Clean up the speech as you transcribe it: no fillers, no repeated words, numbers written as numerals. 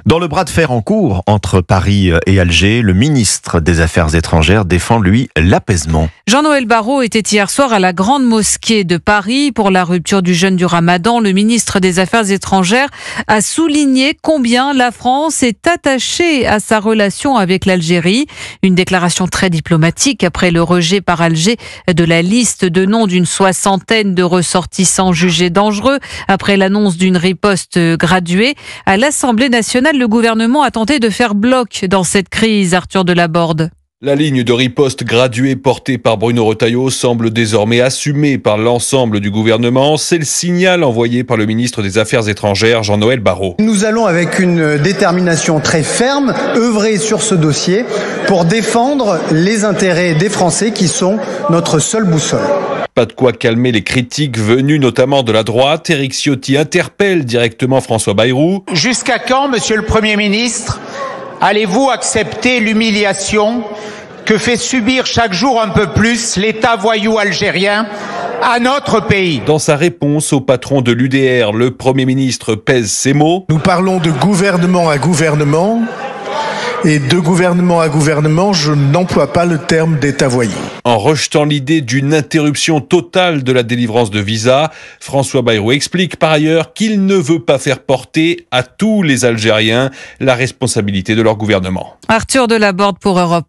Dans le bras de fer en cours entre Paris et Alger, le ministre des Affaires étrangères défend, lui, l'apaisement. Jean-Noël Barrot était hier soir à la Grande Mosquée de Paris pour la rupture du jeûne du Ramadan. Le ministre des Affaires étrangères a souligné combien la France est attachée à sa relation avec l'Algérie. Une déclaration très diplomatique après le rejet par Alger de la liste de noms d'une soixantaine de ressortissants jugés dangereux. Après l'annonce d'une riposte graduée, à l'Assemblée nationale, le gouvernement a tenté de faire bloc dans cette crise. Arthur Delaborde. La ligne de riposte graduée portée par Bruno Retailleau semble désormais assumée par l'ensemble du gouvernement. C'est le signal envoyé par le ministre des Affaires étrangères, Jean-Noël Barrot. Nous allons, avec une détermination très ferme, œuvrer sur ce dossier pour défendre les intérêts des Français qui sont notre seule boussole. Pas de quoi calmer les critiques venues notamment de la droite. Éric Ciotti interpelle directement François Bayrou. Jusqu'à quand, monsieur le Premier ministre, allez-vous accepter l'humiliation que fait subir chaque jour un peu plus l'État voyou algérien à notre pays? Dans sa réponse au patron de l'UDR, le Premier ministre pèse ses mots. Nous parlons de gouvernement à gouvernement. Et de gouvernement à gouvernement, je n'emploie pas le terme d'État voyou. En rejetant l'idée d'une interruption totale de la délivrance de visas, François Bayrou explique par ailleurs qu'il ne veut pas faire porter à tous les Algériens la responsabilité de leur gouvernement. Arthur Delaborde pour Europe.